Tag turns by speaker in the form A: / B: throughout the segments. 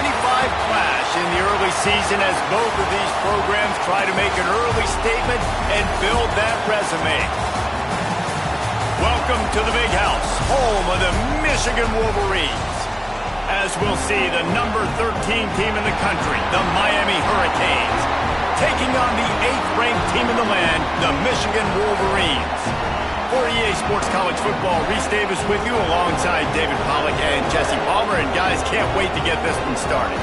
A: clash in the early season as both of these programs try to make an early statement and build that resume. Welcome to the Big House, home of the Michigan Wolverines. As we'll see, the number 13 team in the country, the Miami Hurricanes, taking on the 8th-ranked team in the land, the Michigan Wolverines. For EA Sports College Football, Reese Davis with you alongside David Pollack and Jesse Palmer. And guys, can't wait to get this one started.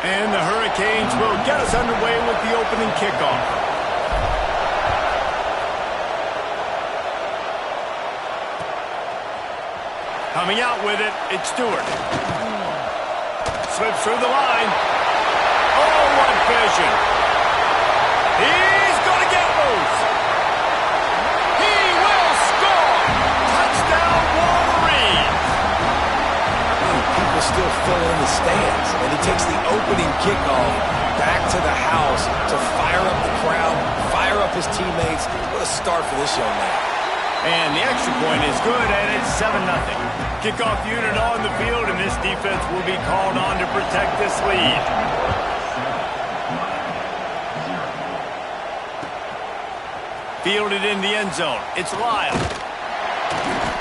A: And the Hurricanes will get us underway with the opening kickoff. Coming out with it, it's Stewart. Slips through the line. Oh, what vision. He's going to get loose. He will score. Touchdown, Wolverines.
B: People still filling in the stands, and he takes the opening kickoff back to the house to fire up the crowd, fire up his teammates. What a start for this young man.
A: And the extra point is good, and it's 7-0. Kickoff unit on the field, and this defense will be called on to protect this lead. Fielded in the end zone. It's Lyle.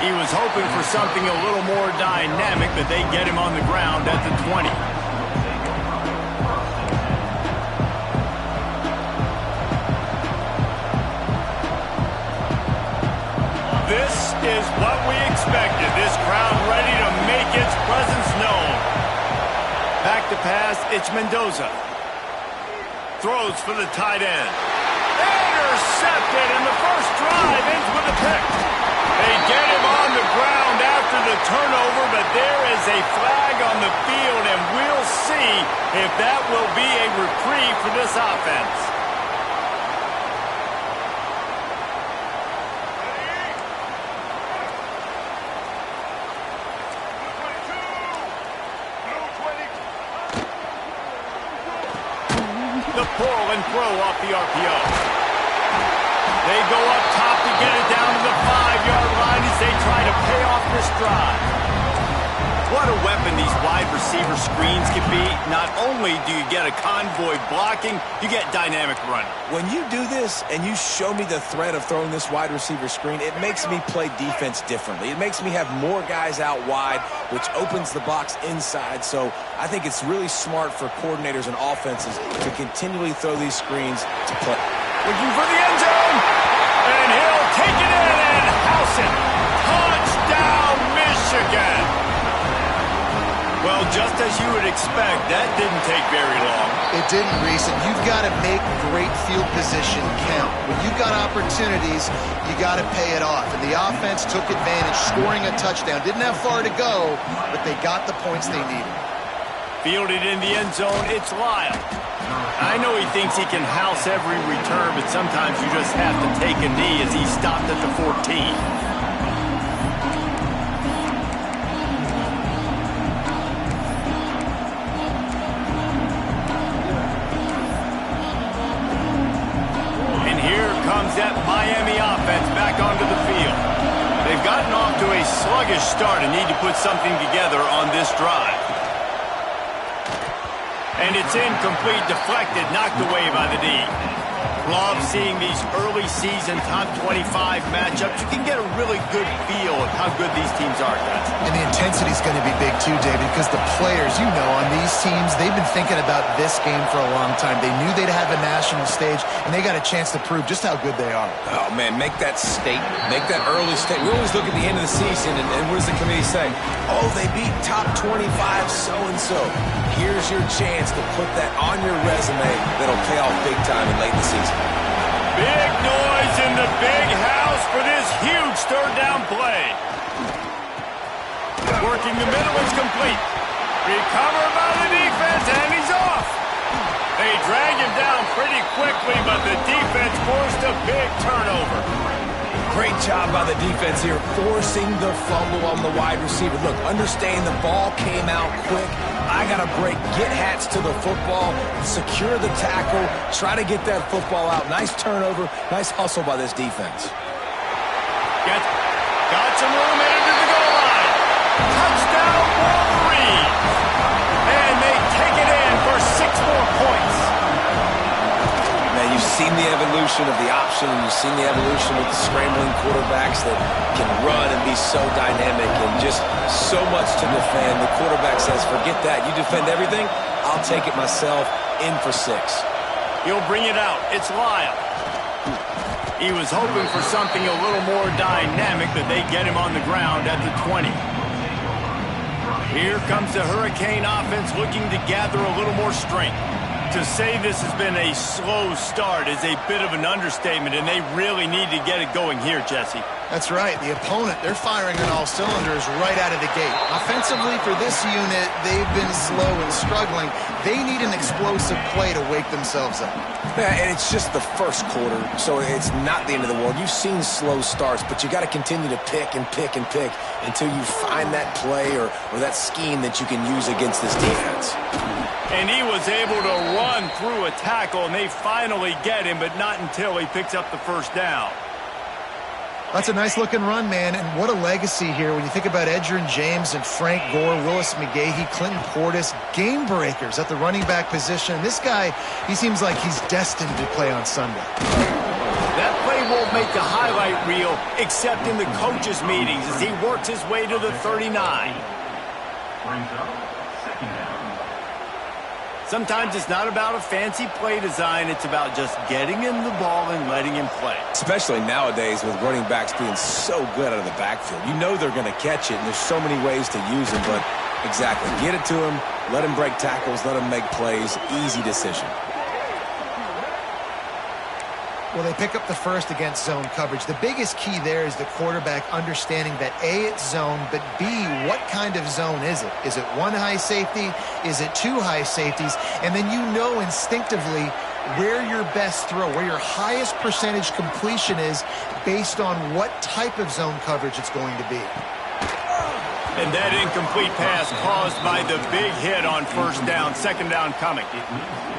A: He was hoping for something a little more dynamic, but they get him on the ground at the 20. This is what we expected. This crowd ready to make its presence known. Back to pass, it's Mendoza. Throws for the tight end. Intercepted, and the first drive ends with a pick. They get him on the ground after the turnover, but there is a flag on the field, and we'll see if that will be a reprieve for this offense. The pull and throw off the RPO. They go up top to get it down to the 5-yard line as they try to pay off this drive. What a weapon these wide receiver screens can be. Not only do you get a convoy blocking, you get dynamic running.
B: When you do this and you show me the threat of throwing this wide receiver screen, it makes me play defense differently. It makes me have more guys out wide, which opens the box inside. So I think it's really smart for coordinators and offenses to continually throw these screens to play.
A: Looking for the end zone, and he'll take it in and house it. Touchdown, Michigan. Well, just as you would expect, that didn't take very long.
C: It didn't, Reese, and you've got to make great field position count. When you've got opportunities, you got to pay it off. And the offense took advantage, scoring a touchdown. Didn't have far to go, but they got the points they needed.
A: Fielded in the end zone, it's Lyle. I know he thinks he can house every return, but sometimes you just have to take a knee as he stopped at the 14. That Miami offense back onto the field. They've gotten off to a sluggish start and need to put something together on this drive. And it's incomplete, deflected, knocked away by the D. Love seeing these early season top 25 matchups. You can get a really good feel of how good these teams are, guys.
C: And the intensity is going to be big too, David, because the players, you know, on these teams, they've been thinking about this game for a long time. They knew they'd have a national stage, and they got a chance to prove just how good they are.
B: Oh, man, make that statement. Make that early statement. We always look at the end of the season, and what does the committee say? Oh, they beat top 25 so-and-so. Here's your chance to put that on your resume that'll pay off big time in late in the season.
A: Big noise in the big house for this huge third down play. Working the middle, it's complete. Recovered by the defense, and he's off. They drag him down pretty quickly, but the defense forced a big turnover.
B: Great job by the defense here, forcing the fumble on the wide receiver. Look, understand the ball came out quick. I got to break, get Hats to the football, secure the tackle, try to get that football out. Nice turnover, nice hustle by this defense.
A: Got some room headed to the goal line. Touchdown, Wolverines. And they take it in for 6 more points.
B: Man, you've seen the evolution of the option, and you've seen the evolution with the scrambling quarterbacks that can run and be so dynamic and just so much to defend. The quarterback says, forget that. You defend everything, I'll take it myself. In for 6.
A: He'll bring it out. It's Lyle. He was hoping for something a little more dynamic, but they get him on the ground at the 20. Here comes the Hurricane offense looking to gather a little more strength. To say this has been a slow start is a bit of an understatement, and they really need to get it going here, Jesse.
C: That's right. The opponent, they're firing on all cylinders right out of the gate. Offensively, for this unit, they've been slow and struggling. They need an explosive play to wake themselves up.
B: Yeah, and it's just the first quarter, so it's not the end of the world. You've seen slow starts, but you got to continue to pick and pick and pick until you find that play or that scheme that you can use against this defense.
A: And he was able to run through a tackle, and they finally get him, but not until he picks up the first down.
C: That's a nice-looking run, man, and what a legacy here when you think about Edgerrin James and Frank Gore, Willis McGahee, Clinton Portis, game breakers at the running back position. This guy, he seems like he's destined to play on Sunday.
A: That play won't make the highlight reel, except in the coaches' meetings as he works his way to the 39. Sometimes it's not about a fancy play design. It's about just getting him the ball and letting him play.
B: Especially nowadays with running backs being so good out of the backfield. You know they're going to catch it, and there's so many ways to use them. But exactly, get it to him, let him break tackles, let him make plays. Easy decision.
C: Well, they pick up the first against zone coverage. The biggest key there is the quarterback understanding that A, it's zone, but B, what kind of zone is it? Is it 1 high safety? Is it 2 high safeties? And then you know instinctively where your best throw, where your highest percentage completion is based on what type of zone coverage it's going to be.
A: And that incomplete pass caused by the big hit on first down, second down coming.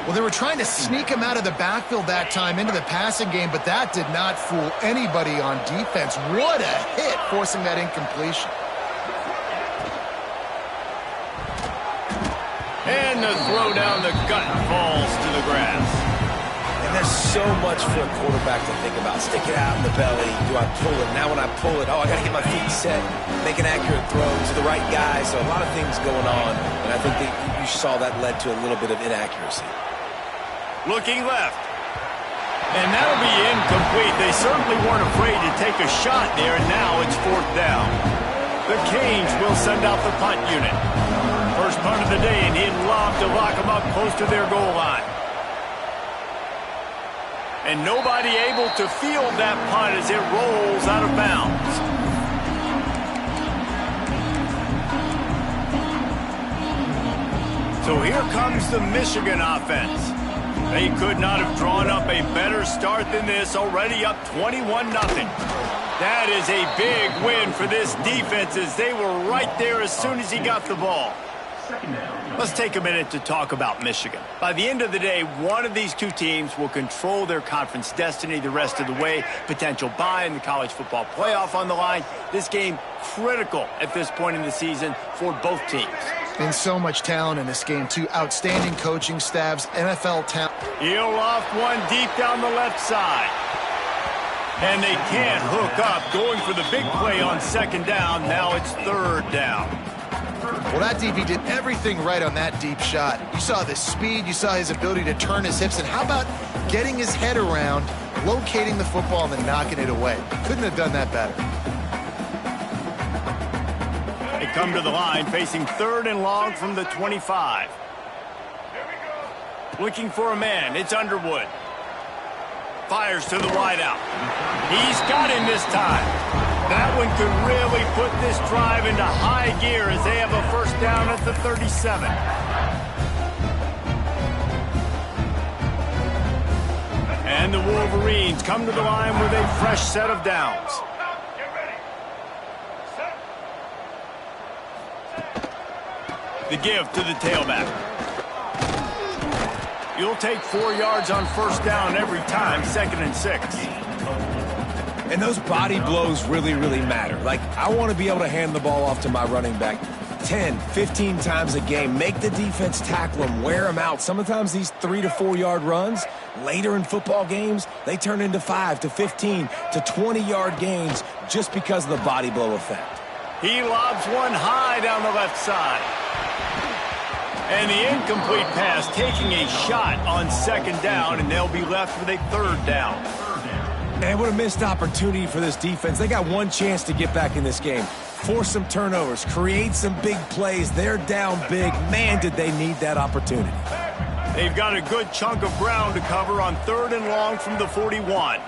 C: Well, they were trying to sneak him out of the backfield that time into the passing game, but that did not fool anybody on defense. What a hit, forcing that incompletion.
A: And the throw down the gut falls to the grass.
B: And there's so much for a quarterback to think about. Stick it out in the belly. Do I pull it? Now when I pull it, I got to get my feet set, make an accurate throw to the right guy. So a lot of things going on, and I think that you saw that led to a little bit of inaccuracy.
A: Looking left. And that'll be incomplete. They certainly weren't afraid to take a shot there, and now it's 4th down. The Canes will send out the punt unit. First punt of the day, and he'd lob to lock them up close to their goal line. And nobody able to field that punt as it rolls out of bounds. So here comes the Michigan offense. They could not have drawn up a better start than this, already up 21-0. That is a big win for this defense as they were right there as soon as he got the ball. Let's take a minute to talk about Michigan. By the end of the day, one of these two teams will control their conference destiny the rest of the way. Potential bye in the college football playoff on the line. This game critical at this point in the season for both teams.
C: And so much talent in this game, too. Outstanding coaching staffs, NFL talent.
A: He'll loft one deep down the left side. And they can't hook up, going for the big play on second down. Now it's 3rd down.
C: Well, that DB did everything right on that deep shot. You saw the speed, you saw his ability to turn his hips, and how about getting his head around, locating the football, and then knocking it away? Couldn't have done that better.
A: They come to the line, facing 3rd and long from the 25. Looking for a man, it's Underwood. Fires to the wideout. He's got him this time. That one could really put this drive into high gear as they have a first down at the 37. And the Wolverines come to the line with a fresh set of downs. The give to the tailback. You'll take 4 yards on first down every time, 2nd and 6.
B: And those body blows really, really matter. Like, I want to be able to hand the ball off to my running back 10, 15 times a game. Make the defense tackle them, wear them out. Sometimes these 3 to 4 yard runs, later in football games, they turn into 5 to 15 to 20-yard gains just because of the body blow effect.
A: He lobs one high down the left side. And the incomplete pass taking a shot on 2nd down, and they'll be left with a 3rd down.
B: And what a missed opportunity for this defense. They got one chance to get back in this game. Force some turnovers, create some big plays. They're down big. Man, did they need that opportunity.
A: They've got a good chunk of ground to cover on 3rd and long from the 41.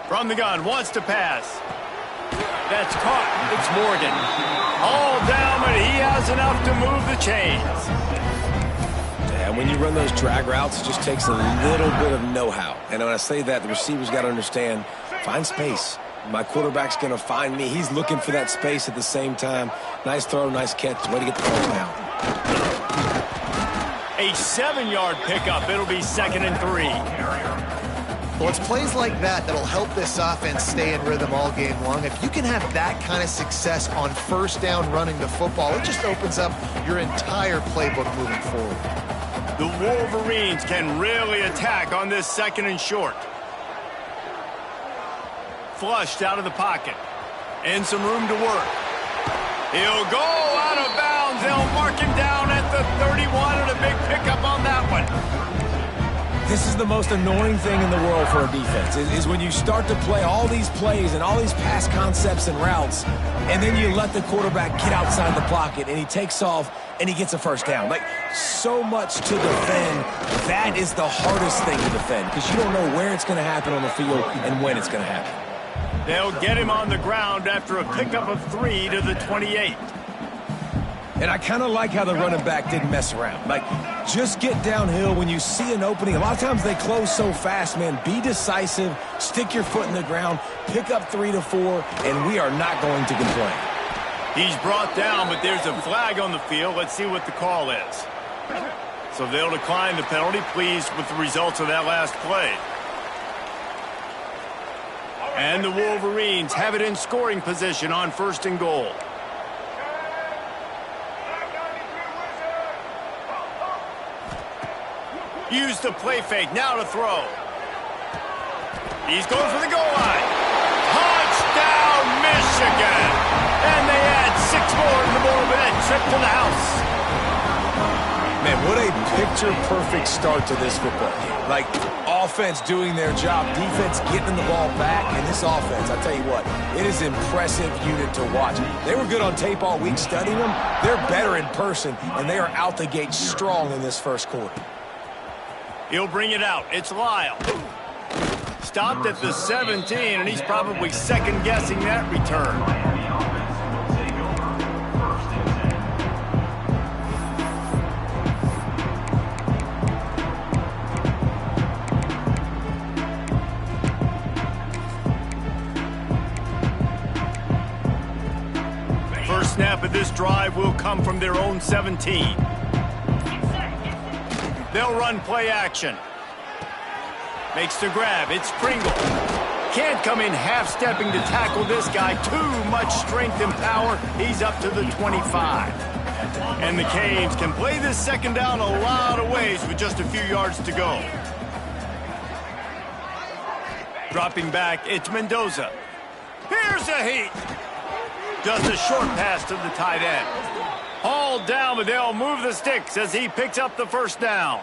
A: From the gun, wants to pass. That's caught. It's Morgan. All down, but he has enough to move the chains.
B: And when you run those drag routes, it just takes a little bit of know-how. And when I say that, the receiver's got to understand, find space. My quarterback's going to find me. He's looking for that space at the same time. Nice throw, nice catch. Way to get the ball down.
A: A 7-yard pickup. It'll be 2nd and 3.
C: Well, it's plays like that that'll help this offense stay in rhythm all game long. If you can have that kind of success on first down running the football, it just opens up your entire playbook moving forward.
A: The Wolverines can really attack on this 2nd and short. Flushed out of the pocket. And some room to work. He'll go out of bounds. They'll mark him down at the 31, and a big pickup on that one.
B: This is the most annoying thing in the world for a defense, is when you start to play all these plays and all these pass concepts and routes, and then you let the quarterback get outside the pocket, and he takes off, and he gets a first down. Like, so much to defend. That is the hardest thing to defend, because you don't know where it's going to happen on the field and when it's going to happen.
A: They'll get him on the ground after a pickup of 3 to the 28.
B: And I kind of like how the running back didn't mess around. Like, just get downhill when you see an opening. A lot of times they close so fast, man. Be decisive, stick your foot in the ground, pick up 3 to 4, and we are not going to complain.
A: He's brought down, but there's a flag on the field. Let's see what the call is. So they'll decline the penalty, pleased with the results of that last play. And the Wolverines have it in scoring position on 1st and goal. Use the play fake, now to throw. He's going for the goal line. Touchdown, Michigan! And they add 6 more to the board with that trip to the house.
B: Man, what a picture-perfect start to this football game. Like, offense doing their job, defense getting the ball back, and this offense, I tell you what, it is an impressive unit to watch. They were good on tape all week studying them. They're better in person, and they are out the gate strong in this first quarter.
A: He'll bring it out. It's Lyle. Stopped at the 17, and he's probably second-guessing that return. First snap of this drive will come from their own 17. They'll run play action. Makes the grab. It's Pringle. Can't come in half-stepping to tackle this guy. Too much strength and power. He's up to the 25. And the Canes can play this 2nd down a lot of ways with just a few yards to go. Dropping back, it's Mendoza. Here's a heat. Just a short pass to the tight end. Hauled down, but they'll move the sticks as he picks up the first down.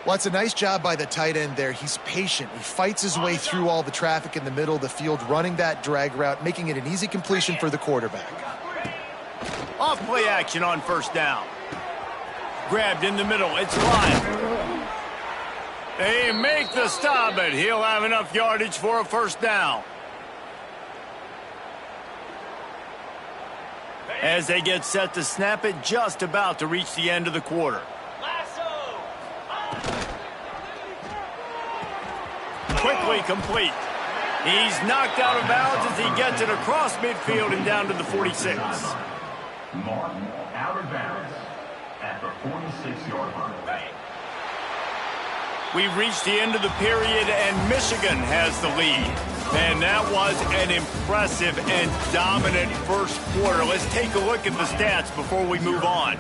C: Well, it's a nice job by the tight end there. He's patient. He fights his way through all the traffic in the middle of the field, running that drag route, making it an easy completion for the quarterback.
A: Off play action on first down. Grabbed in the middle. It's Lyle. They make the stop, but he'll have enough yardage for a first down. As they get set to snap it, just about to reach the end of the quarter. quickly complete. He's knocked out of bounds as he gets it across midfield and down to the 46.
D: Martin out of bounds at the 46-yard line.
A: We've reached the end of the period, and Michigan has the lead. Man, that was an impressive and dominant first quarter. Let's take a look at the stats before we move on.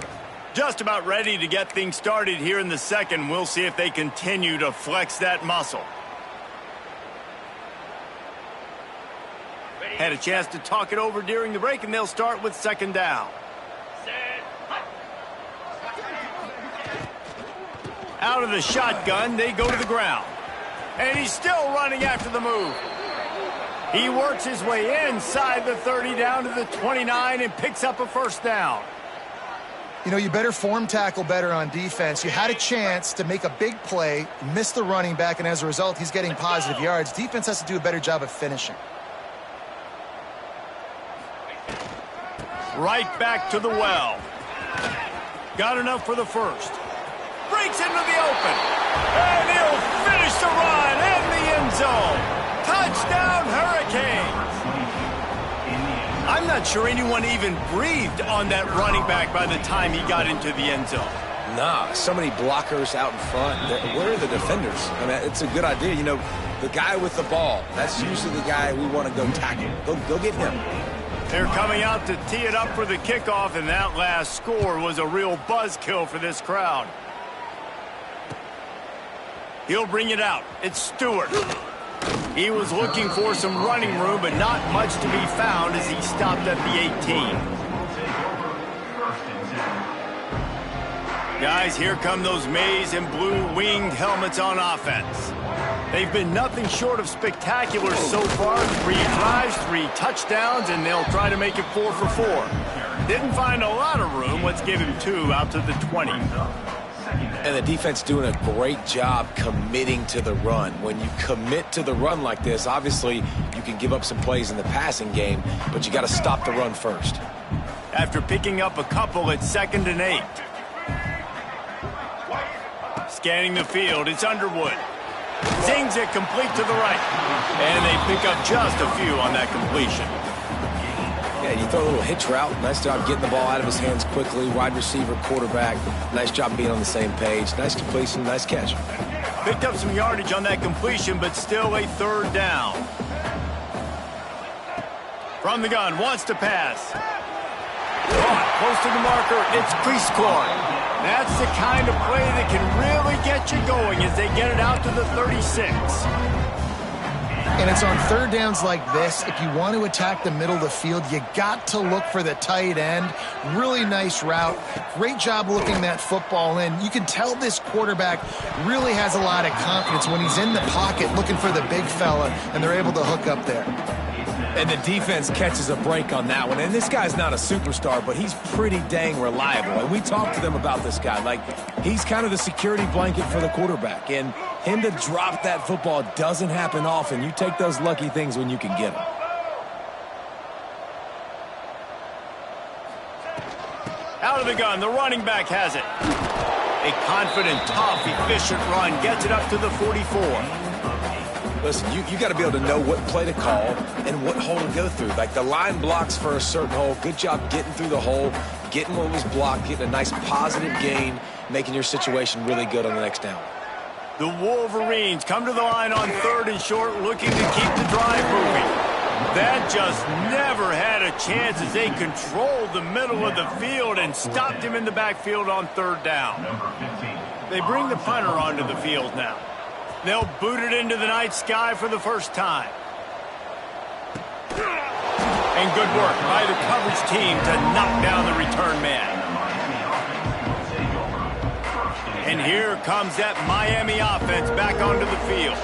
A: Just about ready to get things started here in the second. We'll see if they continue to flex that muscle. Had a chance to talk it over during the break, and they'll start with second down. Out of the shotgun, they go to the ground. And he's still running after the move. He works his way inside the 30 down to the 29 and picks up a first down.
C: You know, you better form tackle better on defense. You had a chance to make a big play, miss the running back, and as a result, he's getting positive yards. Defense has to do a better job of finishing.
A: Right back to the well. Got enough for the first. Breaks into the open. And he'll finish the run in the end zone. Touchdown, Hurricanes. I'm not sure anyone even breathed on that running back by the time he got into the end zone.
B: Nah, so many blockers out in front. Where are the defenders? I mean, it's a good idea. You know, the guy with the ball, that's usually the guy we want to go tackle. Go get him.
A: They're coming out to tee it up for the kickoff, and that last score was a real buzzkill for this crowd. He'll bring it out. It's Stewart. He was looking for some running room, but not much to be found as he stopped at the 18. Guys, here come those maize and blue winged helmets on offense. They've been nothing short of spectacular so far. 3 drives, 3 touchdowns, and they'll try to make it 4 for 4. Didn't find a lot of room. Let's give him 2 out to the 20.
B: And the defense doing a great job committing to the run. When you commit to the run like this, obviously you can give up some plays in the passing game, but you got to stop the run first.
A: After picking up a couple, it's 2nd and 8. Scanning the field, it's Underwood. Zings it complete to the right. And they pick up just a few on that completion.
B: Yeah, you throw a little hitch route. Nice job getting the ball out of his hands quickly. Wide receiver, quarterback. Nice job being on the same page. Nice completion, nice catch.
A: Picked up some yardage on that completion, but still a 3rd down. From the gun, wants to pass. Close to the marker, it's Priestcorn. That's the kind of play that can really get you going as they get it out to the 36.
C: And it's on 3rd downs like this. If you want to attack the middle of the field, you got to look for the tight end. Really nice route. Great job looking that football in. You can tell this quarterback really has a lot of confidence when he's in the pocket looking for the big fella, and they're able to hook up there.
B: And the defense catches a break on that one. And this guy's not a superstar, but he's pretty dang reliable. And we talked to them about this guy. Like, he's kind of the security blanket for the quarterback. And him to drop that football doesn't happen often. You take those lucky things when you can get them.
A: Out of the gun, the running back has it. A confident, tough, efficient run gets it up to the 44.
B: Listen, you got to be able to know what play to call and what hole to go through. Like, the line blocks for a certain hole. Good job getting through the hole, getting what was blocked, getting a nice positive gain, making your situation really good on the next down.
A: The Wolverines come to the line on 3rd and short, looking to keep the drive moving. That just never had a chance as they controlled the middle of the field and stopped him in the backfield on 3rd down. They bring the punter onto the field now. They'll boot it into the night sky for the first time. And good work by the coverage team to knock down the return man. And here comes that Miami offense back onto the field.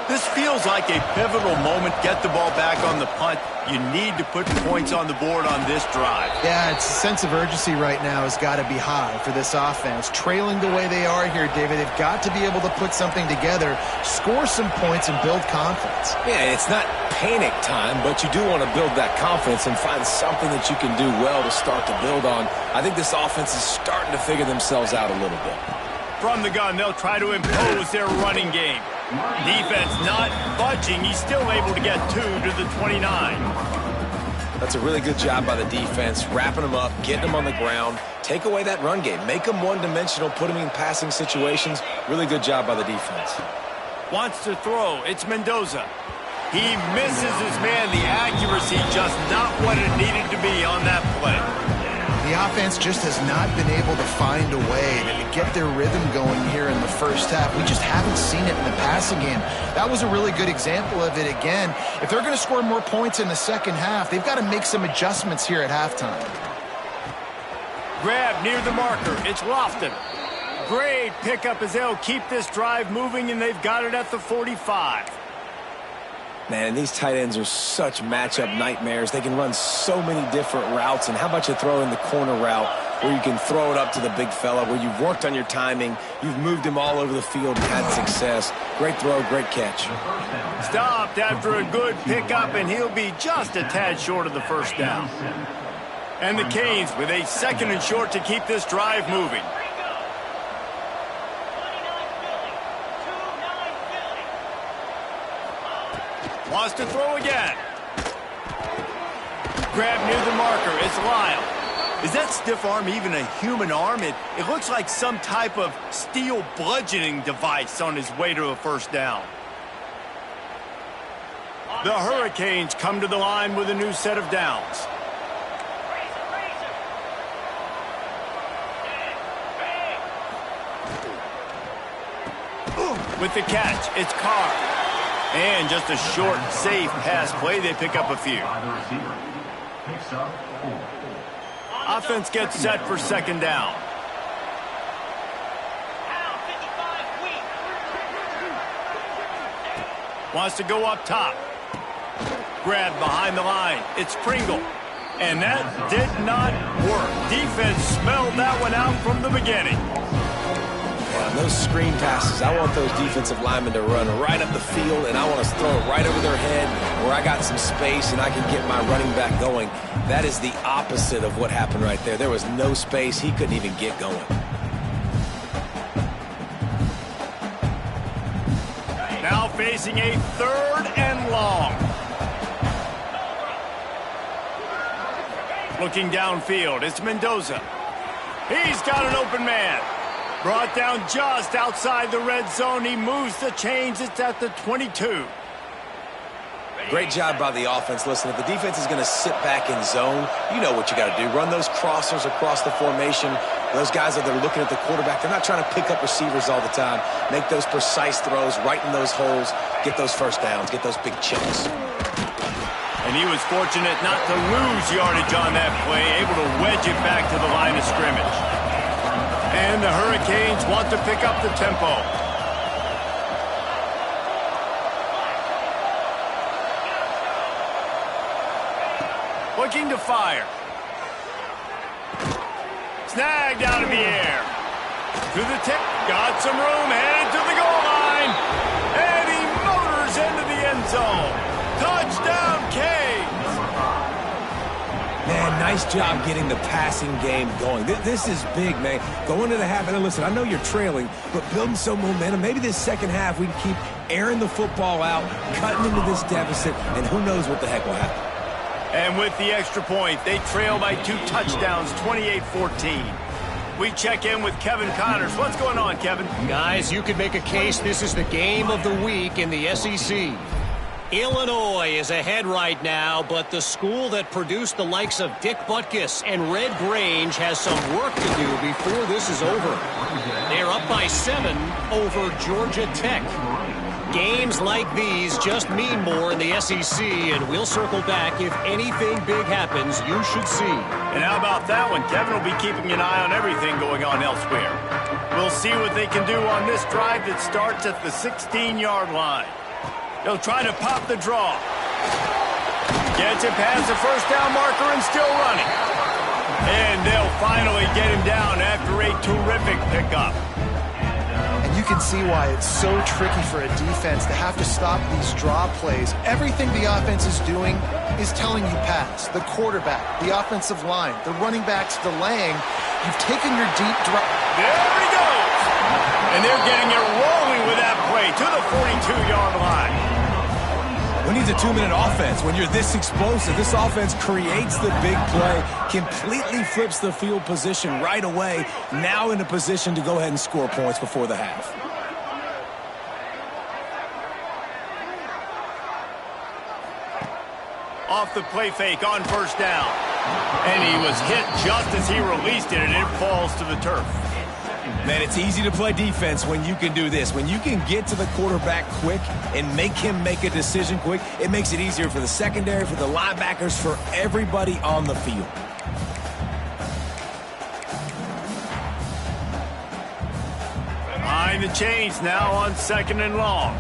A: This feels like a pivotal moment. Get the ball back on the punt. You need to put points on the board on this drive.
C: Yeah, it's a sense of urgency right now has got to be high for this offense. Trailing the way they are here, David, they've got to be able to put something together, score some points, and build confidence.
B: Yeah, it's not panic time, but you do want to build that confidence and find something that you can do well to start to build on. I think this offense is starting to figure themselves out a little bit.
A: From the gun, they'll try to impose their running game. Defense not budging. He's still able to get 2 to the 29.
B: That's a really good job by the defense, wrapping them up, getting them on the ground. Take away that run game. Make them one-dimensional, put them in passing situations. Really good job by the defense.
A: Wants to throw. It's Mendoza. He misses his man. The accuracy just not what it needed to be on that play.
C: The offense just has not been able to find a way to get their rhythm going here in the first half. We just haven't seen it in the passing game. That was a really good example of it again. If they're going to score more points in the second half, they've got to make some adjustments here at halftime.
A: Grab near the marker. It's Lofton. Great pickup as they'll keep this drive moving, and they've got it at the 45.
B: Man, these tight ends are such matchup nightmares. They can run so many different routes. And how about you throw in the corner route where you can throw it up to the big fella, where you've worked on your timing, you've moved him all over the field and had success. Great throw, great catch.
A: Stopped after a good pickup, and he'll be just a tad short of the first down. And the Canes with a 2nd and short to keep this drive moving. Wants to throw again. Grab near the marker. It's Lyle. Is that stiff arm even a human arm? It looks like some type of steel bludgeoning device on his way to a first down. The Hurricanes come to the line with a new set of downs. With the catch, it's Carr. And just a short, safe pass play. They pick up a few. Offense gets set for 2nd down. Wants to go up top. Grab behind the line. It's Pringle. And that did not work. Defense smelled that one out from the beginning.
B: Those screen passes, I want those defensive linemen to run right up the field, and I want to throw it right over their head where I got some space and I can get my running back going. That is the opposite of what happened right there. There was no space. He couldn't even get going.
A: Now facing a 3rd and long. Looking downfield, it's Mendoza. He's got an open man. Brought down just outside the red zone. He moves the chains. It's at the 22.
B: Great job by the offense. Listen, if the defense is going to sit back in zone, you know what you got to do. Run those crossers across the formation. Those guys that are looking at the quarterback, they're not trying to pick up receivers all the time. Make those precise throws right in those holes. Get those first downs. Get those big chunks.
A: And he was fortunate not to lose yardage on that play, able to wedge it back to the line of scrimmage. And the Hurricanes want to pick up the tempo. Looking to fire. Snagged out of the air. To the tip. Got some room. Headed to the goal line. And he motors into the end zone. Touchdown, Canes.
B: Man, nice job getting the passing game going. This is big, man. Going to the half, and listen, I know you're trailing, but building some momentum. Maybe this second half we can keep airing the football out, cutting into this deficit, and who knows what the heck will happen.
A: And with the extra point, they trail by 2 touchdowns, 28-14. We check in with Kevin Connors. What's going on, Kevin?
E: Guys, you could make a case this is the game of the week in the SEC. Illinois is ahead right now, but the school that produced the likes of Dick Butkus and Red Grange has some work to do before this is over. They're up by 7 over Georgia Tech. Games like these just mean more in the SEC, and we'll circle back if anything big happens you should see.
A: And how about that one? Kevin will be keeping an eye on everything going on elsewhere. We'll see what they can do on this drive that starts at the 16-yard line. They'll try to pop the draw. Gets it past the first down marker and still running. And they'll finally get him down after a terrific pickup.
C: And you can see why it's so tricky for a defense to have to stop these draw plays. Everything the offense is doing is telling you pass. The quarterback, the offensive line, the running backs delaying. You've taken your deep drop.
A: There he goes. And they're getting it rolling with that play. to the 42-yard line.
B: Who needs a 2-minute offense when you're this explosive? This offense creates the big play, completely flips the field position right away, now in a position to go ahead and score points before the half.
A: Off the play fake on first down. And he was hit just as he released it, and it falls to the turf.
B: Man, it's easy to play defense when you can do this. When you can get to the quarterback quick and make him make a decision quick, it makes it easier for the secondary, for the linebackers, for everybody on the field.
A: Behind the chains now on 2nd and long.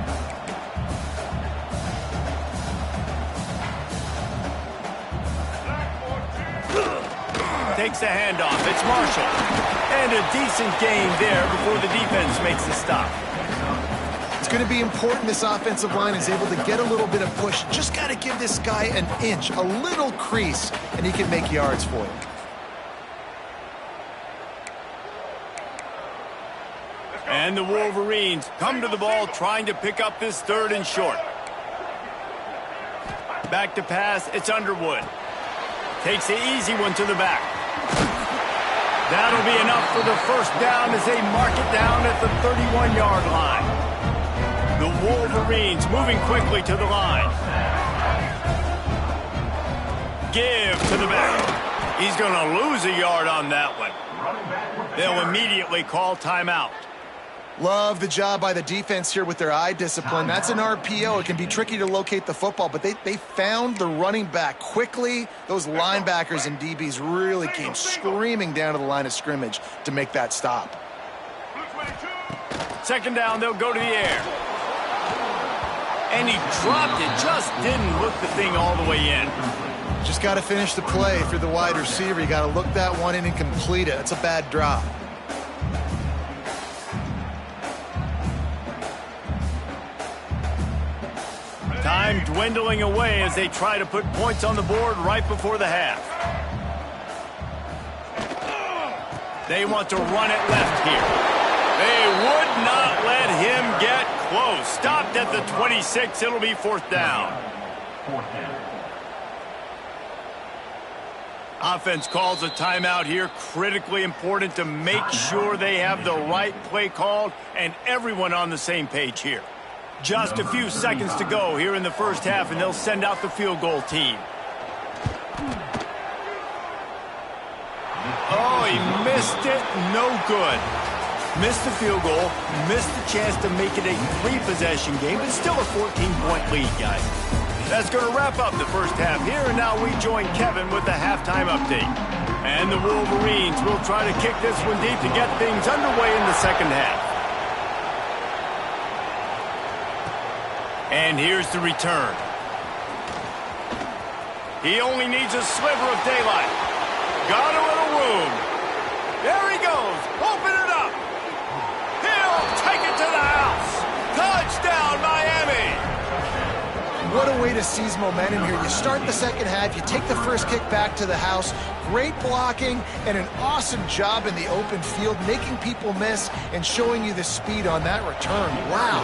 A: Takes the handoff. It's Marshall. And a decent gain there before the defense makes the stop.
C: It's going to be important this offensive line is able to get a little bit of push. Just got to give this guy an inch, a little crease, and he can make yards for you.
A: And the Wolverines come to the ball trying to pick up this 3rd and short. Back to pass. It's Underwood. Takes the easy one to the back. That'll be enough for the first down as they mark it down at the 31-yard line. The Wolverines moving quickly to the line. Give to the back. He's going to lose a yard on that one. They'll immediately call timeout.
C: Love the job by the defense here with their eye discipline. That's an RPO. It can be tricky to locate the football, but they found the running back quickly. Those linebackers and DBs really came screaming down to the line of scrimmage to make that stop.
A: 2nd down, they'll go to the air. And he dropped it, just didn't hook the thing all the way in.
C: Just got to finish the play through the wide receiver. You got to look that one in and complete it. That's a bad drop.
A: Time dwindling away as they try to put points on the board right before the half. They want to run it left here. They would not let him get close. Stopped at the 26. It'll be 4th down. Offense calls a timeout here. Critically important to make sure they have the right play called and everyone on the same page here. Just a few seconds to go here in the first half, and they'll send out the field goal team. Oh, he missed it. No good. Missed the field goal. Missed the chance to make it a 3-possession game, but still a 14-point lead, guys. That's going to wrap up the first half here, and now we join Kevin with the halftime update. And the Wolverines will try to kick this one deep to get things underway in the second half. And here's the return. He only needs a sliver of daylight. Got a little room. There he goes. Open it up. He'll take it to the house. Touchdown, Miami.
C: What a way to seize momentum here. You start the second half. You take the first kick back to the house. Great blocking and an awesome job in the open field, making people miss and showing you the speed on that return. Wow.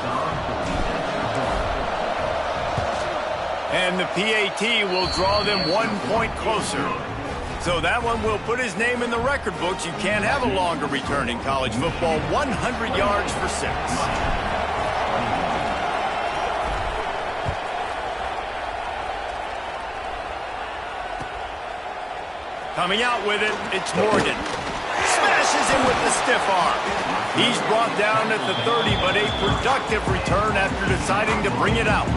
A: And the PAT will draw them 1 point closer. So that one will put his name in the record books. You can't have a longer return in college football. 100 yards for 6. Coming out with it, it's Morgan. Smashes him with the stiff arm. He's brought down at the 30, but a productive return after deciding to bring it out.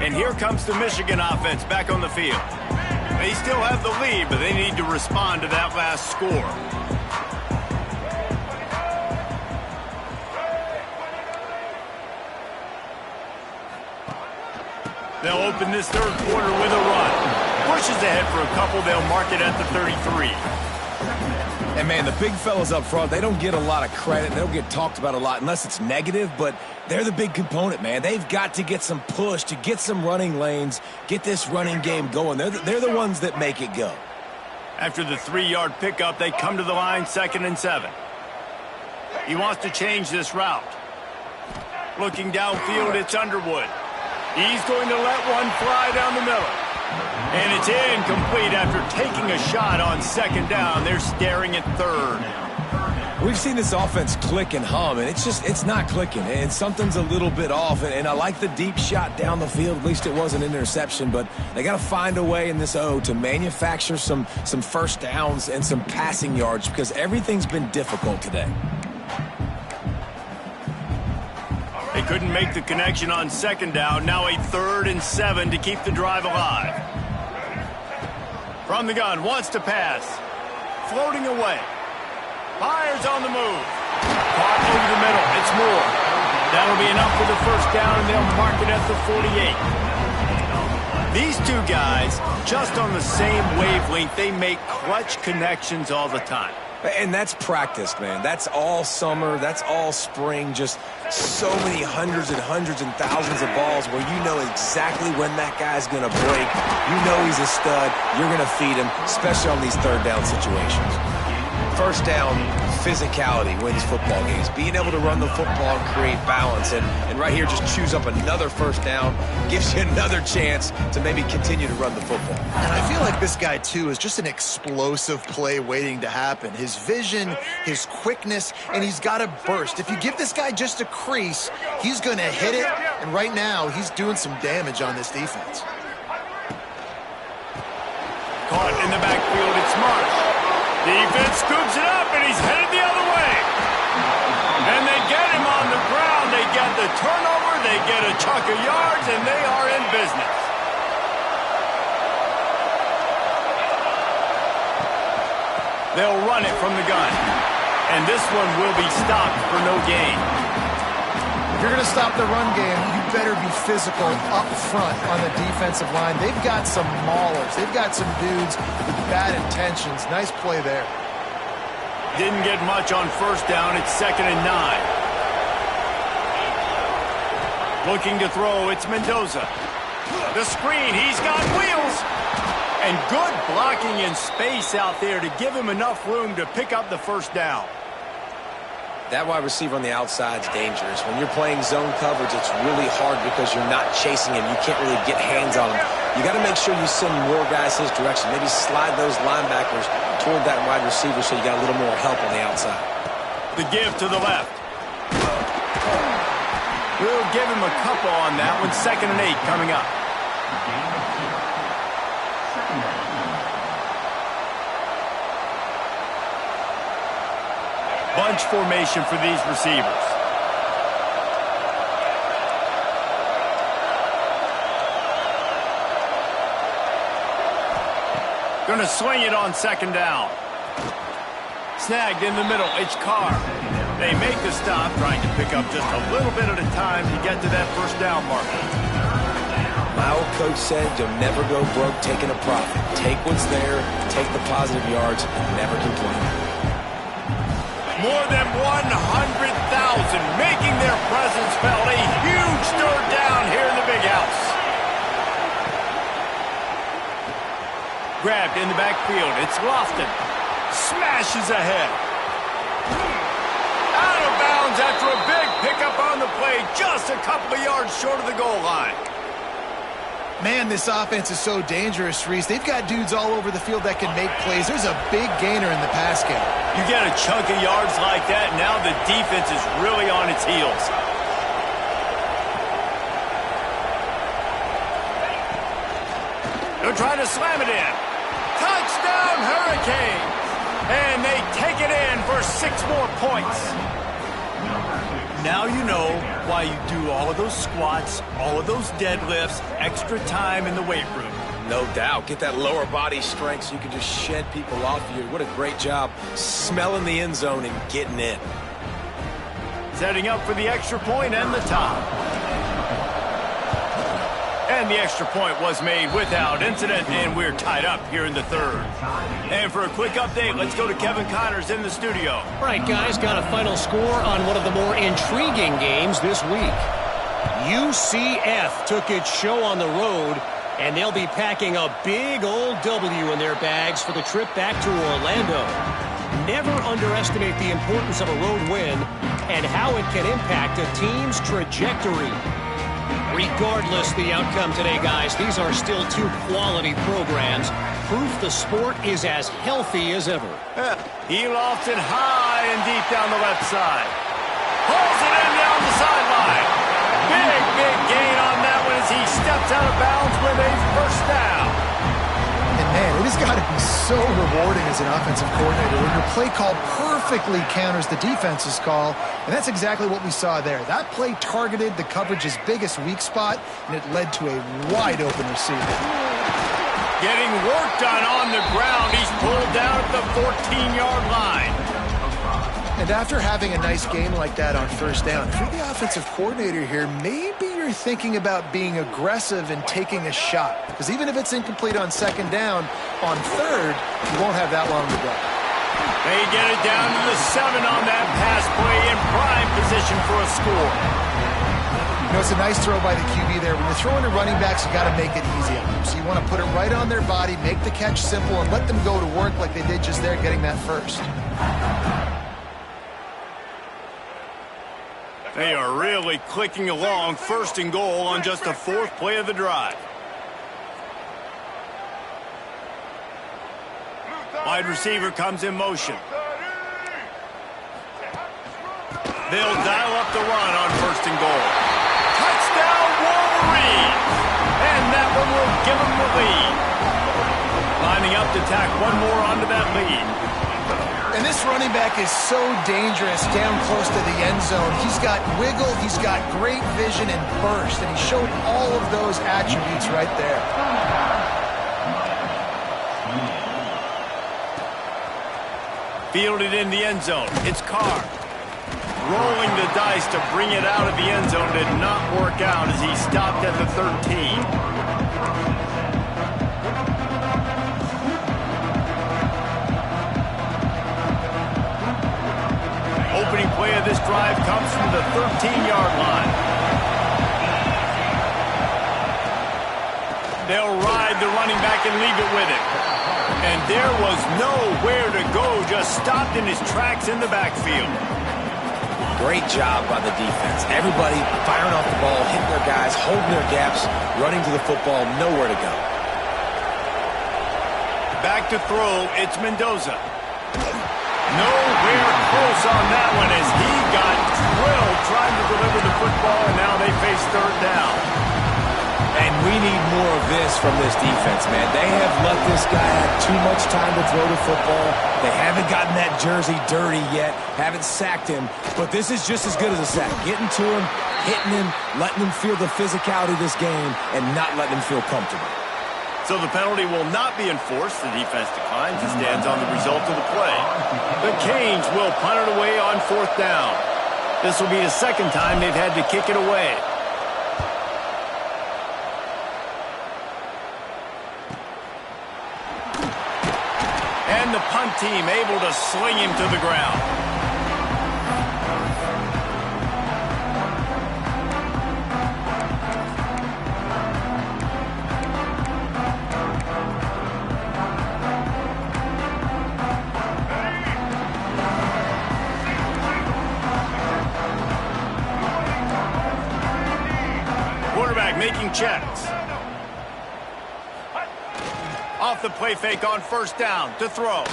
A: And here comes the Michigan offense back on the field. They still have the lead, but they need to respond to that last score. They'll open this third quarter with a run. Pushes ahead for a couple. They'll mark it at the 33.
B: And, man, the big fellas up front, they don't get a lot of credit. They don't get talked about a lot unless it's negative, but they're the big component, man. They've got to get some push, to get some running lanes, get this running game going. They're the ones that make it go.
A: After the 3-yard pickup, they come to the line 2nd and 7. He wants to change this route. Looking downfield, it's Underwood. He's going to let one fly down the middle. And it's incomplete after taking a shot on 2nd down. They're staring at 3rd.
B: We've seen this offense click and hum, and it's not clicking, and something's a little bit off. And I like the deep shot down the field. At least it wasn't an interception, but they got to find a way in this O to manufacture some first downs and some passing yards because everything's been difficult today.
A: They couldn't make the connection on 2nd down. Now a 3rd and 7 to keep the drive alive. From the gun, wants to pass. Floating away. Fires on the move. Caught over the middle. It's Moore. That'll be enough for the first down, and they'll mark it at the 48. These two guys, just on the same wavelength, they make clutch connections all the time.
B: And that's practice, man. That's all summer. That's all spring. Just so many hundreds and thousands of balls where you know exactly when that guy's going to break. You know he's a stud. You're going to feed him, especially on these 3rd down situations. First down, physicality wins football games. Being able to run the football and create balance. And right here, just choose up another first down. Gives you another chance to maybe continue to run the football.
C: And I feel like this guy, too, is just an explosive play waiting to happen. His vision, his quickness, and he's got a burst. If you give this guy just a crease, he's going to hit it. And right now, he's doing some damage on this defense.
A: Caught in the backfield, it's Marsh. Defense scoops it up, and he's headed the other way. And they get him on the ground. They get the turnover. They get a chunk of yards, and they are in business. They'll run it from the gun. And this one will be stopped for no gain.
C: If you're going to stop the run game, you better be physical up front on the defensive line. They've got some maulers. They've got some dudes with bad intentions. Nice play there.
A: Didn't get much on first down. It's 2nd and 9. Looking to throw, it's Mendoza. The screen, he's got wheels. And good blocking in space out there to give him enough room to pick up the first down.
B: That wide receiver on the outside is dangerous. When you're playing zone coverage, it's really hard because you're not chasing him. You can't really get hands on him. You got to make sure you send more guys his direction. Maybe slide those linebackers toward that wide receiver so you got a little more help on the outside.
A: The give to the left. We'll give him a couple on that one. 2nd and 8 coming up. Bunch formation for these receivers. Gonna swing it on 2nd down. Snagged in the middle, it's Carr. They make the stop, trying to pick up just a little bit at a time to get to that first down mark.
B: My old coach said you'll never go broke taking a profit. Take what's there, take the positive yards, and never complain.
A: More than 100,000 making their presence felt. A huge third down here in the big house. Grabbed in the backfield. It's Lofton. Smashes ahead. Out of bounds after a big pickup on the play. Just a couple of yards short of the goal line.
C: Man, this offense is so dangerous, Reese. They've got dudes all over the field that can make plays. There's a big gainer in the pass game.
A: You get a chunk of yards like that, now the defense is really on its heels. They're trying to slam it in. Touchdown, Hurricanes! And they take it in for 6 more points. Now you know why you do all of those squats, all of those deadlifts, extra time in the weight room.
B: No doubt. Get that lower body strength so you can just shed people off you. What a great job smelling the end zone and getting in.
A: Setting up for the extra point and the top. And the extra point was made without incident, and we're tied up here in the 3rd. And for a quick update, let's go to Kevin Connors in the studio.
E: All right, guys, got a final score on one of the more intriguing games this week. UCF took its show on the road And they'll be packing a big old W in their bags for the trip back to Orlando. Never underestimate the importance of a road win and how it can impact a team's trajectory. Regardless the outcome today, guys, these are still two quality programs. Proof the sport is as healthy as ever.
A: He lofts it high and deep down the left side. Pulls it in down the sideline. Big gain on that one as he steps out of bounds with a first down.
C: And man, it has got to be so rewarding as an offensive coordinator when your play call perfectly counters the defense's call, and that's exactly what we saw there. That play targeted the coverage's biggest weak spot, and it led to a wide-open receiver.
A: Getting work done on the ground. He's pulled down at the 14-yard line.
C: And after having a nice game like that on first down, if you're the offensive coordinator here, maybe you're thinking about being aggressive and taking a shot. Because even if it's incomplete on second down, on third, you won't have that long to go.
A: They get it down to the 7 on that pass play in prime position for a score.
C: You know, it's a nice throw by the QB there. When you're throwing to running backs, you got to make it easy on them. So you want to put it right on their body, make the catch simple, and let them go to work like they did just there, getting that first.
A: They are really clicking along, first and goal on just the fourth play of the drive. Wide receiver comes in motion. They'll dial up the run on first and goal. Touchdown, Wolverines! And that one will give them the lead. Lining up to tack one more onto that lead.
C: And this running back is so dangerous down close to the end zone. He's got wiggle, he's got great vision and burst, and he showed all of those attributes right there.
A: Fielded in the end zone. It's Carr. Rolling the dice to bring it out of the end zone did not work out as he stopped at the 13. Opening play of this drive comes from the 13-yard line. They'll ride the running back and leave it with him. And there was nowhere to go, just stopped in his tracks in the backfield.
B: Great job by the defense. Everybody firing off the ball, hitting their guys, holding their gaps, running to the football, nowhere to go.
A: Back to throw, it's Mendoza. Nowhere close on that one as he got drilled trying to deliver the football, and now they face third down.
B: And we need more of this from this defense, man. They have let this guy have too much time to throw the football. They haven't gotten that jersey dirty yet, haven't sacked him, but this is just as good as a sack. Getting to him, hitting him, letting him feel the physicality of this game, and not letting him feel comfortable.
A: So the penalty will not be enforced. The defense declines and stands on the result of the play. The Canes will punt it away on fourth down. This will be the second time they've had to kick it away. And the punt team able to sling him to the ground. Making checks. Off the play fake on first down to throw.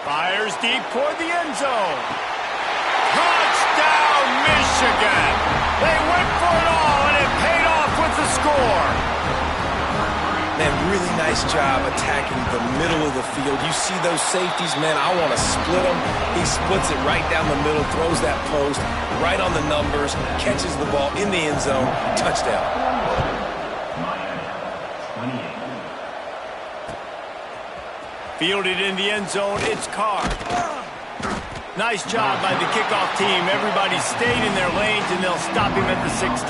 A: Fires deep toward the end zone. Touchdown, Michigan! They went for it all, and it paid off with the score.
B: Man, really nice job attacking the middle of the field. You see those safeties, man, I want to split them. He splits it right down the middle, throws that post, right on the numbers, catches the ball in the end zone, touchdown.
A: Fielded in the end zone, it's Carr. Nice job by the kickoff team. Everybody stayed in their lanes, and they'll stop him at the 16.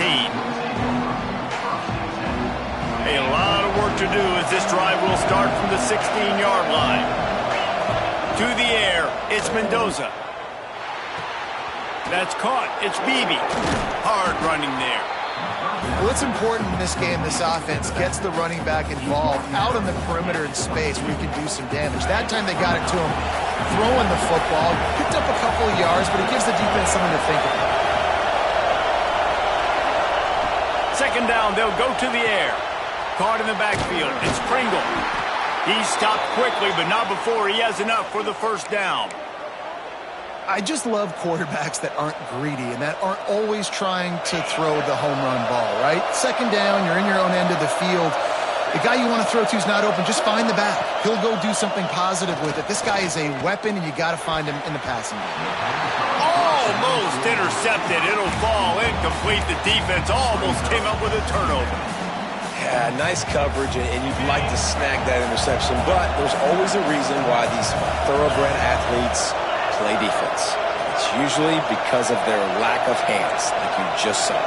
A: A lot of work to do as this drive will start from the 16-yard line. To the air, it's Mendoza. That's caught. It's Beebe. Hard running there.
C: Well, it's important in this game this offense gets the running back involved out on the perimeter in space where he can do some damage. That time they got it to him throwing the football. Picked up a couple of yards, but it gives the defense something to think about.
A: Second down, they'll go to the air. Caught in the backfield. It's Pringle. He stopped quickly, but not before he has enough for the first down.
C: I just love quarterbacks that aren't greedy and that aren't always trying to throw the home run ball, right? Second down, you're in your own end of the field. The guy you want to throw to is not open. Just find the back. He'll go do something positive with it. This guy is a weapon, and you got to find him in the passing game.
A: Almost intercepted. It'll fall incomplete. The defense almost came up with a turnover.
B: Yeah, nice coverage, and you'd like to snag that interception, but there's always a reason why these thoroughbred athletes play defense. It's usually because of their lack of hands, like you just saw.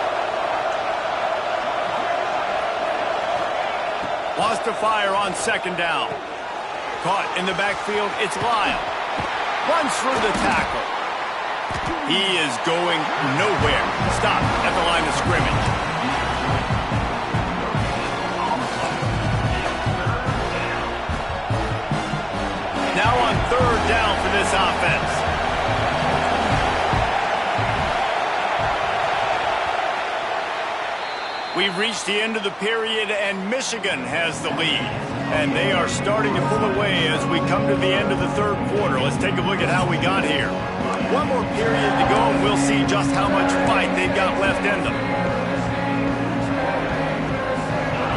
A: Lost to fire on second down. Caught in the backfield, it's Lyle. Runs through the tackle. He is going nowhere. Stop at the line of scrimmage. Now on third down for this offense. We've reached the end of the period, and Michigan has the lead. And they are starting to pull away as we come to the end of the third quarter. Let's take a look at how we got here. One more period to go, and we'll see just how much fight they've got left in them.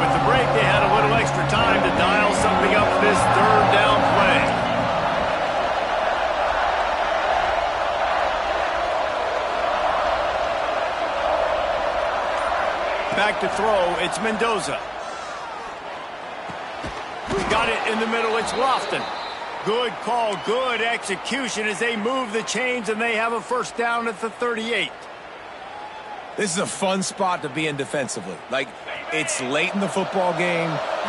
A: With the break, they had a little extra time to dial something up for this third down play. Back to throw, it's Mendoza. Got it in the middle, it's Lofton. Good call, good execution as they move the chains, and they have a first down at the 38.
B: This is a fun spot to be in defensively. Like, it's late in the football game.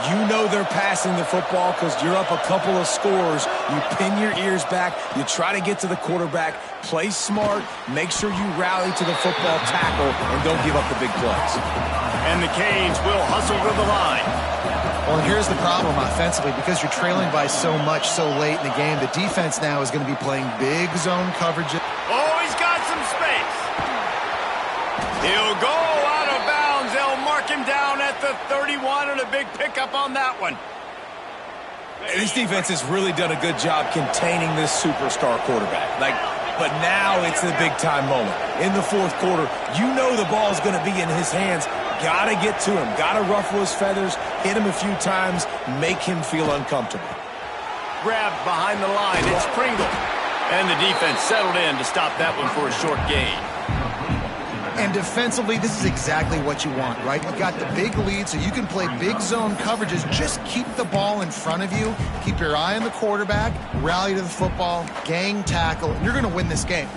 B: You know they're passing the football because you're up a couple of scores. You pin your ears back. You try to get to the quarterback. Play smart. Make sure you rally to the football tackle and don't give up the big plays.
A: And the Canes will hustle to the line.
C: Well, here's the problem offensively. Because you're trailing by so much so late in the game, the defense now is going to be playing big zone coverage.
A: Oh, he's got some space. He'll go out of bounds. They'll mark him down at the 31, and a big pickup on that one.
B: This defense has really done a good job containing this superstar quarterback. But now it's the big-time moment. In the fourth quarter, you know the ball's going to be in his hands. Got to get to him. Got to ruffle his feathers, hit him a few times, make him feel uncomfortable.
A: Grabbed behind the line. It's Pringle. And the defense settled in to stop that one for a short gain.
C: And defensively, this is exactly what you want, right? You got the big lead, so you can play big zone coverages. Just keep the ball in front of you. Keep your eye on the quarterback. Rally to the football. Gang tackle. And you're going to win this game.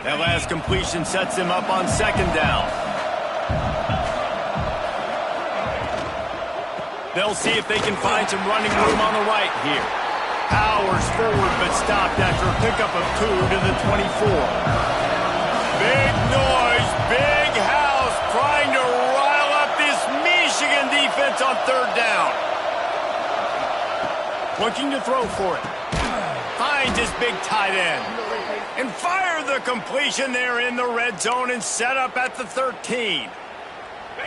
A: That last completion sets him up on second down. They'll see if they can find some running room on the right here. Powers forward, but stopped after a pickup of 2 to the 24. Big noise, big house, trying to rile up this Michigan defense on third down. Looking to throw for it. Finds his big tight end. And fire the completion there in the red zone and set up at the 13.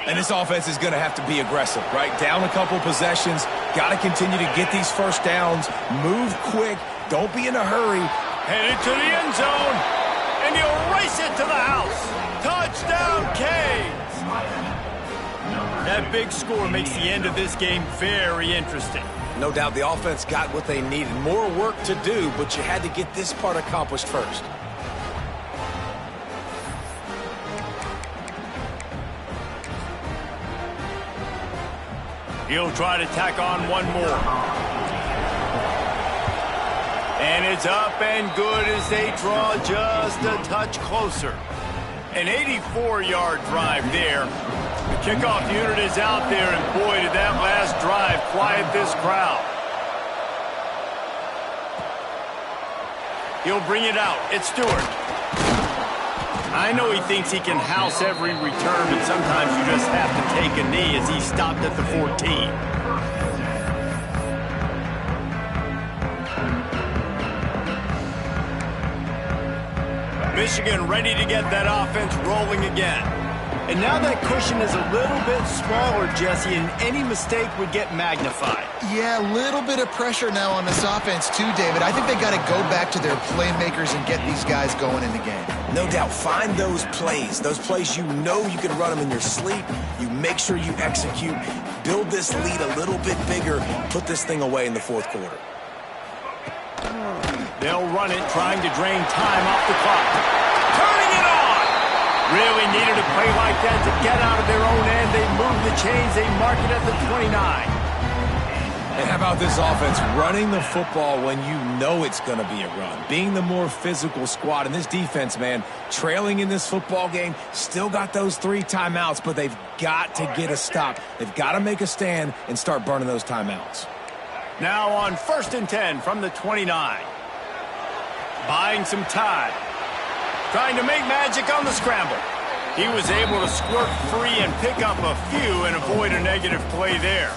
B: And this offense is going to have to be aggressive, right? Down a couple possessions. Got to continue to get these first downs. Move quick. Don't be in a hurry.
A: Headed to the end zone. And he'll race it to the house. Touchdown, Canes. That big score makes the end of this game very interesting.
B: No doubt the offense got what they needed. More work to do, but you had to get this part accomplished first.
A: He'll try to tack on one more. And it's up and good as they draw just a touch closer. An 84-yard drive there. The kickoff unit is out there, and boy, did that last drive quiet this crowd. He'll bring it out. It's Stewart. I know he thinks he can house every return, but sometimes you just have to take a knee as he stopped at the 14. Michigan ready to get that offense rolling again. And now that cushion is a little bit smaller, Jesse, and any mistake would get magnified.
C: Yeah, a little bit of pressure now on this offense too, David. I think they got to go back to their playmakers and get these guys going in the game.
B: No doubt. Find those plays you know you can run them in your sleep. You make sure you execute. Build this lead a little bit bigger. Put this thing away in the fourth quarter.
A: They'll run it, trying to drain time off the clock. Turning it on! Really needed a play like that to get out of their own end. They move the chains. They mark it at the 29.
B: And how about this offense running the football when you know it's going to be a run? Being the more physical squad. And this defense, man, trailing in this football game, still got those 3 timeouts, but they've got to get a stop. They've got to make a stand and start burning those timeouts.
A: Now on 1st and 10 from the 29. Buying some time. Trying to make magic on the scramble. He was able to squirt free and pick up a few and avoid a negative play there.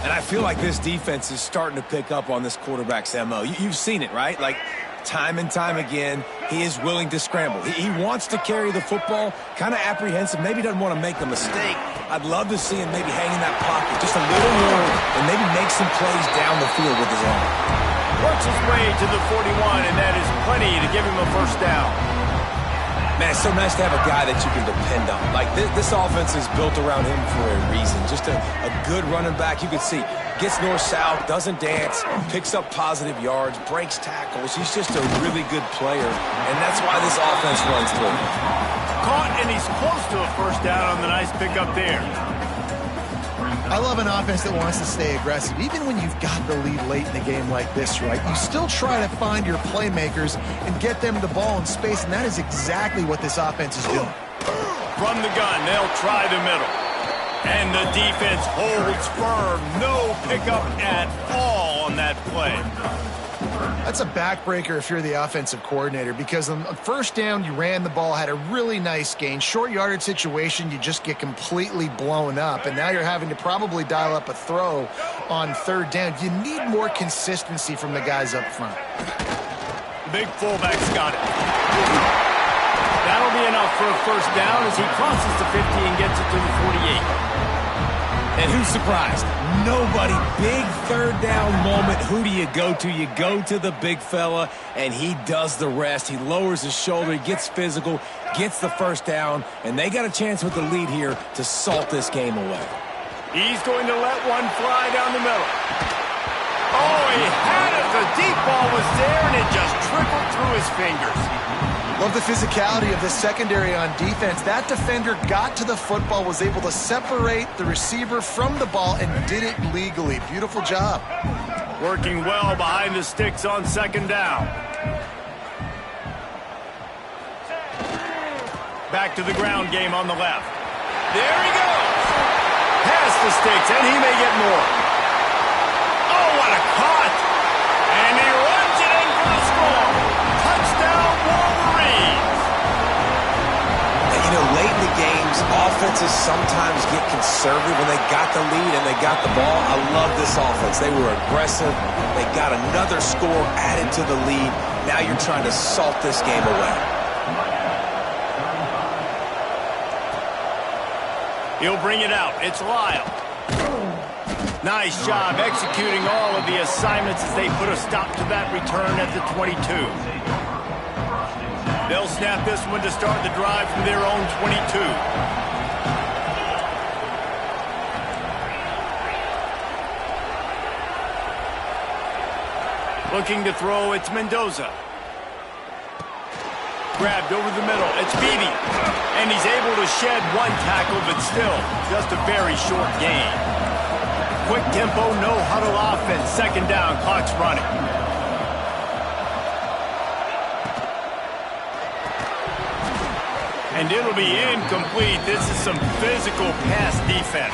B: And I feel like this defense is starting to pick up on this quarterback's MO. You've seen it, right? Like, time and time again, he is willing to scramble. He wants to carry the football, kind of apprehensive, maybe doesn't want to make a mistake. I'd love to see him maybe hang in that pocket just a little more and maybe make some plays down the field with his arm.
A: Works his way to the 41, and that is plenty to give him a first down.
B: Man, it's so nice to have a guy that you can depend on. Like, this offense is built around him for a reason. Just a good running back. You can see, gets north-south, doesn't dance, picks up positive yards, breaks tackles. He's just a really good player, and that's why this offense runs through him.
A: Caught, and he's close to a first down on the nice pickup there.
C: I love an offense that wants to stay aggressive. Even when you've got the lead late in the game like this, right, you still try to find your playmakers and get them the ball in space, and that is exactly what this offense is doing.
A: From the gun, they'll try the middle. And the defense holds firm. No pickup at all on that play.
C: That's a backbreaker if you're the offensive coordinator, because on first down, you ran the ball, had a really nice gain. Short yardage situation, you just get completely blown up, and now you're having to probably dial up a throw on 3rd down. You need more consistency from the guys up front.
A: The big fullback's got it. That'll be enough for a first down as he crosses the 50 and gets it to the 48.
B: And who's surprised? Nobody. Big 3rd down moment. Who do you go to? You go to the big fella, and he does the rest. He lowers his shoulder, he gets physical, gets the first down, and they got a chance with the lead here to salt this game away.
A: He's going to let one fly down the middle. Oh, he had it. The deep ball was there, and it just trickled through his fingers.
C: Love the physicality of the secondary on defense. That defender got to the football, was able to separate the receiver from the ball, and did it legally. Beautiful job.
A: Working well behind the sticks on 2nd down. Back to the ground game on the left. There he goes. Past the sticks, and he may get more. Oh, what a caught. And he runs it in for the score. Touchdown, Wolverines.
B: And, you know, late in the games, offenses sometimes get conservative when they got the lead and they got the ball. I love this offense. They were aggressive. They got another score added to the lead. Now you're trying to salt this game away.
A: He'll bring it out. It's Lyle. Nice job executing all of the assignments as they put a stop to that return at the 22. They'll snap this one to start the drive from their own 22. Looking to throw, it's Mendoza. Grabbed over the middle, it's Beebe. And he's able to shed one tackle, but still, just a very short gain. Quick tempo, no huddle offense. 2nd down, clock's running. And it'll be incomplete. This is some physical pass defense.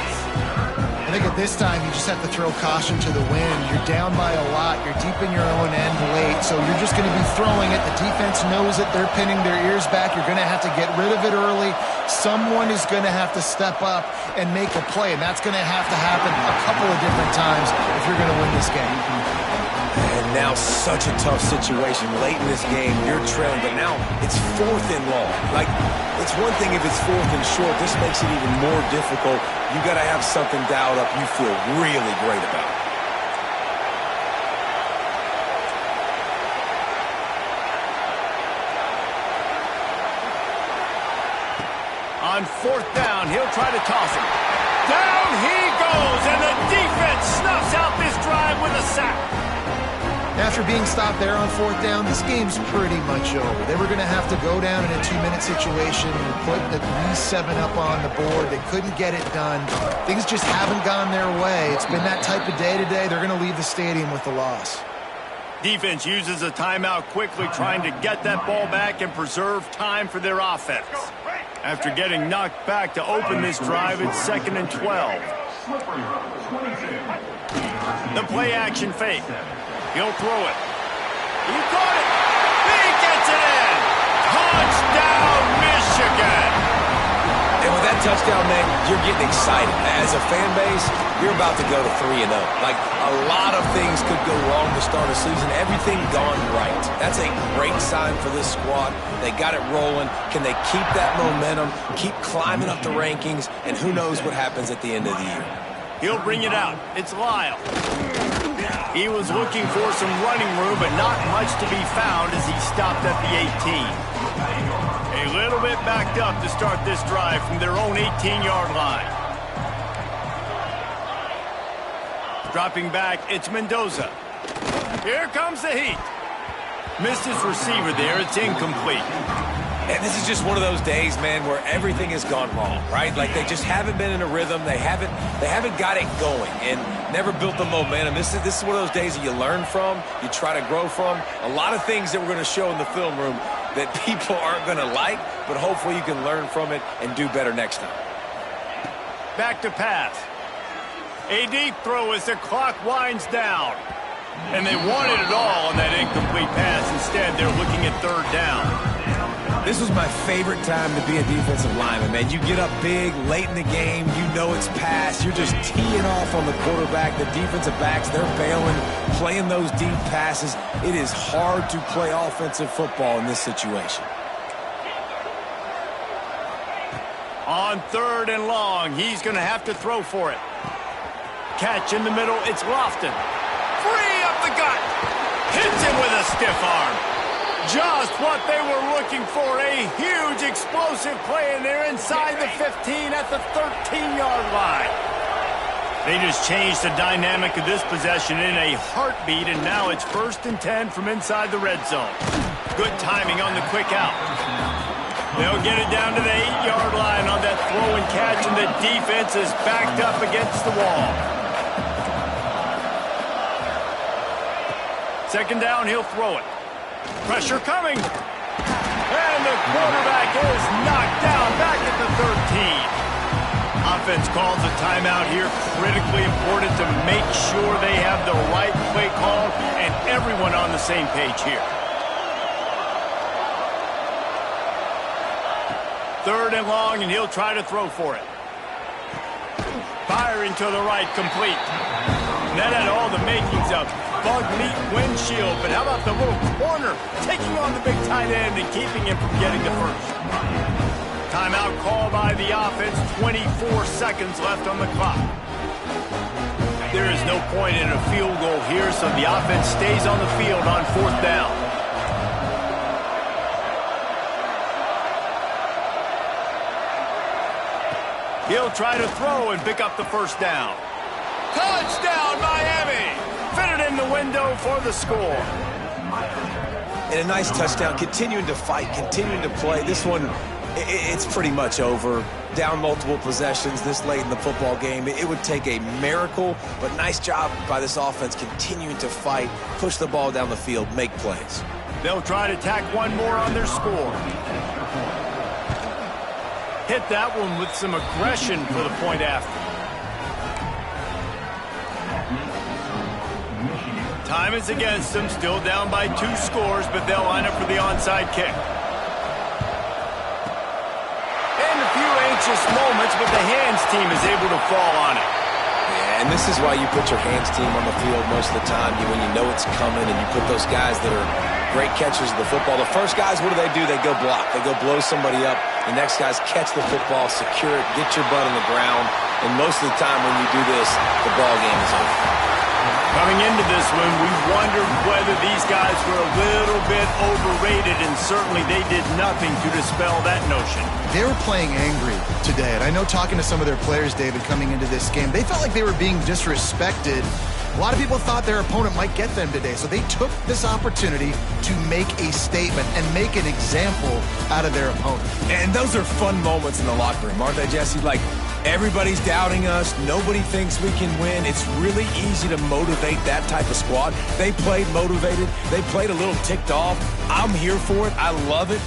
C: And I think at this time you just have to throw caution to the wind. You're down by a lot. You're deep in your own end late, so you're just going to be throwing it. The defense knows it. They're pinning their ears back. You're going to have to get rid of it early. Someone is going to have to step up and make a play, and that's going to have to happen a couple of different times if you're going to win this game.
B: And now such a tough situation. Late in this game, you're trailing, but now it's 4th and long. Like, it's one thing if it's 4th and short. This makes it even more difficult. You got to have something dialed up you feel really great about.
A: On 4th down, he'll try to toss it. Down he goes, and the defense snuffs out this drive with a sack.
C: After being stopped there on 4th down, this game's pretty much over. They were going to have to go down in a 2-minute situation and put at least 7 up on the board. They couldn't get it done. Things just haven't gone their way. It's been that type of day today. They're going to leave the stadium with the loss.
A: Defense uses a timeout quickly, trying to get that ball back and preserve time for their offense. After getting knocked back to open this drive, it's 2nd and 12. The play action fake. He'll throw it. He caught it. He gets it in. Touchdown, Michigan.
B: And with that touchdown, man, you're getting excited. As a fan base, you're about to go to 3-0. Like, a lot of things could go wrong to start a season. Everything gone right. That's a great sign for this squad. They got it rolling. Can they keep that momentum, keep climbing up the rankings, and who knows what happens at the end of the year.
A: He'll bring it out. It's Lyle. He was looking for some running room, but not much to be found as he stopped at the 18. A little bit backed up to start this drive from their own 18-yard line. Dropping back, it's Mendoza. Here comes the heat. Missed his receiver there. It's incomplete.
B: And this is just one of those days, man, where everything has gone wrong, right? Like, they just haven't been in a rhythm. They haven't got it going and never built the momentum. This is one of those days that you learn from, you try to grow from. A lot of things that we're going to show in the film room that people aren't going to like, but hopefully you can learn from it and do better next time.
A: Back to pass. A deep throw as the clock winds down. And they wanted it all on that incomplete pass. Instead, they're looking at 3rd down.
B: This was my favorite time to be a defensive lineman, man. You get up big, late in the game, you know it's past. You're just teeing off on the quarterback. The defensive backs, they're bailing, playing those deep passes. It is hard to play offensive football in this situation.
A: On 3rd and long, he's going to have to throw for it. Catch in the middle, it's Lofton. Free up the gut. Hits him with a stiff arm. Just what they were looking for, a huge explosive play, and they're inside the 15 at the 13-yard line. They just changed the dynamic of this possession in a heartbeat, and now it's 1st and 10 from inside the red zone. Good timing on the quick out. They'll get it down to the 8-yard line on that throw and catch, and the defense is backed up against the wall. 2nd down, he'll throw it. Pressure coming. And the quarterback is knocked down back at the 13. Offense calls a timeout here. Critically important to make sure they have the right play call and everyone on the same page here. 3rd and long, and he'll try to throw for it. Firing to the right, complete. That had all the makings of bug meat windshield, but how about the little corner taking on the big tight end and keeping him from getting the first? Timeout call by the offense, 24 seconds left on the clock. There is no point in a field goal here, so the offense stays on the field on 4th down. He'll try to throw and pick up the 1st down. Touchdown, Miami! Fitted in the window for the score.
B: And a nice touchdown, continuing to fight, continuing to play. This one, it's pretty much over. Down multiple possessions this late in the football game. It would take a miracle, but nice job by this offense continuing to fight, push the ball down the field, make plays.
A: They'll try to tack one more on their score. Hit that one with some aggression for the point after. Time is against them, still down by 2 scores, but they'll line up for the onside kick. And a few anxious moments, but the hands team is able to fall on it.
B: Yeah, and this is why you put your hands team on the field most of the time, when you know it's coming, and you put those guys that are great catchers of the football. The first guys, what do? They go block. They go blow somebody up. The next guys catch the football, secure it, get your butt on the ground, and most of the time when you do this, the ball game is over.
A: Coming into this one, we wondered whether these guys were a little bit overrated, and certainly they did nothing to dispel that notion.
C: They were playing angry today, and I know talking to some of their players, David, coming into this game, they felt like they were being disrespected. A lot of people thought their opponent might get them today, so they took this opportunity to make a statement and make an example out of their opponent.
B: And those are fun moments in the locker room, aren't they, Jesse? Like, everybody's doubting us. Nobody thinks we can win. It's really easy to motivate that type of squad. They played motivated. They played a little ticked off. I'm here for it. I love it.